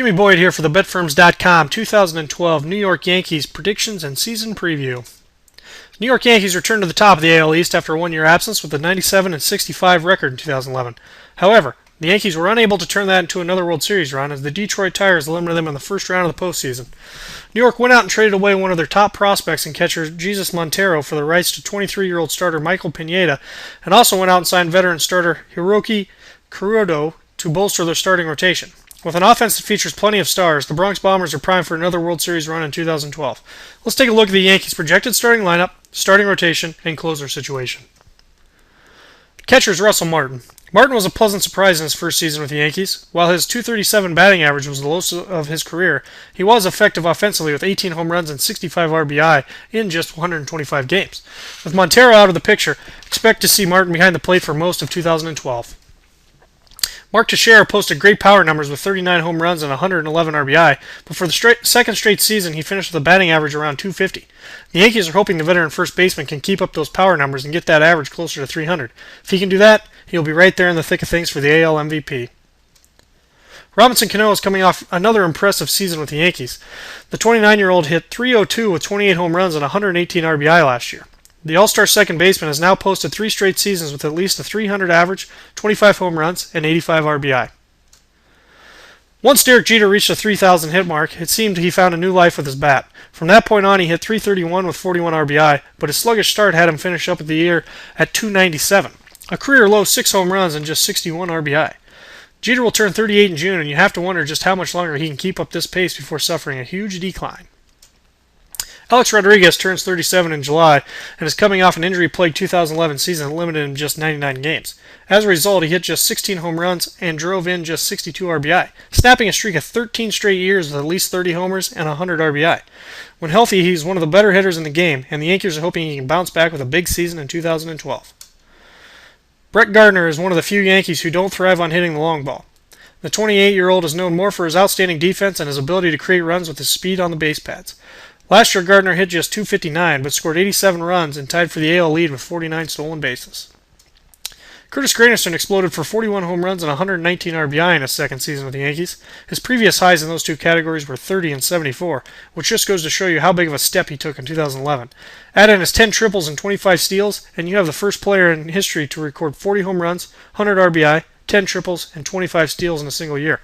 Jimmy Boyd here for the BetFirms.com 2012 New York Yankees predictions and season preview. New York Yankees returned to the top of the AL East after a one-year absence with a 97-65 record in 2011. However, the Yankees were unable to turn that into another World Series run as the Detroit Tigers eliminated them in the first round of the postseason. New York went out and traded away one of their top prospects in catcher Jesus Montero for the rights to 23-year-old starter Michael Pineda, and also went out and signed veteran starter Hiroki Kuroda to bolster their starting rotation. With an offense that features plenty of stars, the Bronx Bombers are primed for another World Series run in 2012. Let's take a look at the Yankees' projected starting lineup, starting rotation, and closer situation. Catcher is Russell Martin. Martin was a pleasant surprise in his first season with the Yankees. While his .237 batting average was the lowest of his career, he was effective offensively with 18 home runs and 65 RBI in just 125 games. With Montero out of the picture, expect to see Martin behind the plate for most of 2012. Mark Teixeira posted great power numbers with 39 home runs and 111 RBI, but for the second straight season, he finished with a batting average around .250. The Yankees are hoping the veteran first baseman can keep up those power numbers and get that average closer to .300. If he can do that, he'll be right there in the thick of things for the AL MVP. Robinson Cano is coming off another impressive season with the Yankees. The 29-year-old hit .302 with 28 home runs and 118 RBI last year. The All-Star second baseman has now posted 3 straight seasons with at least a .300 average, 25 home runs, and 85 RBI. Once Derek Jeter reached the 3,000 hit mark, it seemed he found a new life with his bat. From that point on, he hit .331 with 41 RBI, but his sluggish start had him finish up the year at .297, a career-low 6 home runs and just 61 RBI. Jeter will turn 38 in June, and you have to wonder just how much longer he can keep up this pace before suffering a huge decline. Alex Rodriguez turns 37 in July and is coming off an injury-plagued 2011 season that limited him to just 99 games. As a result, he hit just 16 home runs and drove in just 62 RBI, snapping a streak of 13 straight years with at least 30 homers and 100 RBI. When healthy, he's one of the better hitters in the game, and the Yankees are hoping he can bounce back with a big season in 2012. Brett Gardner is one of the few Yankees who don't thrive on hitting the long ball. The 28-year-old is known more for his outstanding defense and his ability to create runs with his speed on the base pads. Last year, Gardner hit just .259, but scored 87 runs and tied for the AL lead with 49 stolen bases. Curtis Granderson exploded for 41 home runs and 119 RBI in his second season with the Yankees. His previous highs in those two categories were 30 and 74, which just goes to show you how big of a step he took in 2011. Add in his 10 triples and 25 steals, and you have the first player in history to record 40 home runs, 100 RBI, 10 triples, and 25 steals in a single year.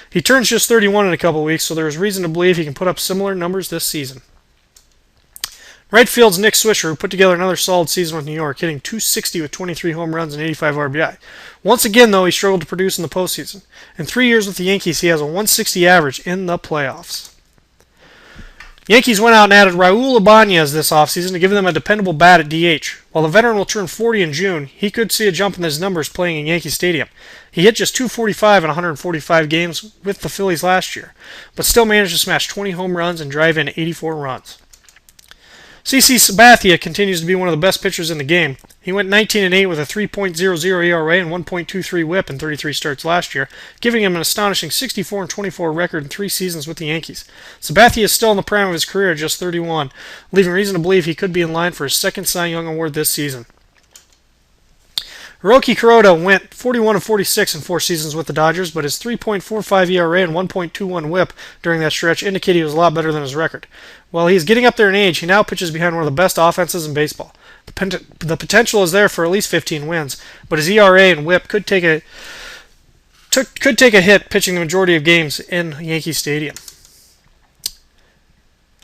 He turns just 31 in a couple weeks, so there is reason to believe he can put up similar numbers this season. Right field's Nick Swisher, who put together another solid season with New York, hitting .260 with 23 home runs and 85 RBI. Once again, though, he struggled to produce in the postseason. In 3 years with the Yankees, he has a .160 average in the playoffs. Yankees went out and added Raul Ibanez this offseason to give them a dependable bat at DH. While the veteran will turn 40 in June, he could see a jump in his numbers playing in Yankee Stadium. He hit just .245 in 145 games with the Phillies last year, but still managed to smash 20 home runs and drive in 84 runs. CC Sabathia continues to be one of the best pitchers in the game. He went 19-8 with a 3.00 ERA and 1.23 WHIP in 33 starts last year, giving him an astonishing 64-24 record in 3 seasons with the Yankees. Sabathia is still in the prime of his career at just 31, leaving reason to believe he could be in line for his second Cy Young Award this season. Hiroki Kuroda went 41-46 in 4 seasons with the Dodgers, but his 3.45 ERA and 1.21 WHIP during that stretch indicated he was a lot better than his record. While he is getting up there in age, he now pitches behind one of the best offenses in baseball. The potential is there for at least 15 wins, but his ERA and WHIP could take a hit pitching the majority of games in Yankee Stadium.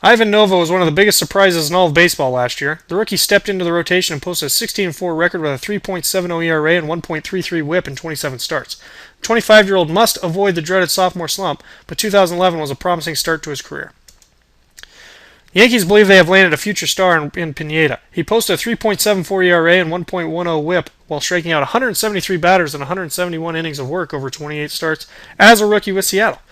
Ivan Nova was one of the biggest surprises in all of baseball last year. The rookie stepped into the rotation and posted a 16-4 record with a 3.70 ERA and 1.33 WHIP in 27 starts. The 25-year-old must avoid the dreaded sophomore slump, but 2011 was a promising start to his career. The Yankees believe they have landed a future star in Pineda. He posted a 3.74 ERA and 1.10 WHIP while striking out 173 batters in 171 innings of work over 28 starts as a rookie with Seattle.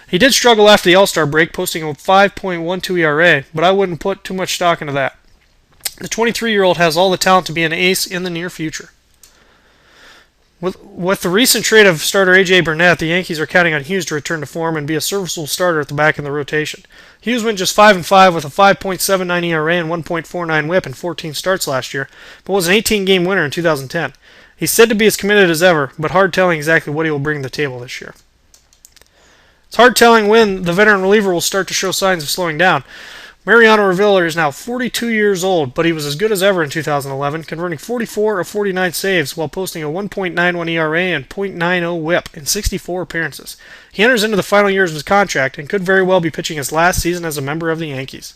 He did struggle after the All-Star break, posting a 5.12 ERA, but I wouldn't put too much stock into that. The 23-year-old has all the talent to be an ace in the near future. With the recent trade of starter A.J. Burnett, the Yankees are counting on Hughes to return to form and be a serviceable starter at the back of the rotation. Hughes went just 5-5 with a 5.79 ERA and 1.49 WHIP in 14 starts last year, but was an 18-game winner in 2010. He's said to be as committed as ever, but hard telling exactly what he will bring to the table this year. It's hard telling when the veteran reliever will start to show signs of slowing down. Mariano Rivera is now 42 years old, but he was as good as ever in 2011, converting 44 of 49 saves while posting a 1.91 ERA and .90 WHIP in 64 appearances. He enters into the final years of his contract and could very well be pitching his last season as a member of the Yankees.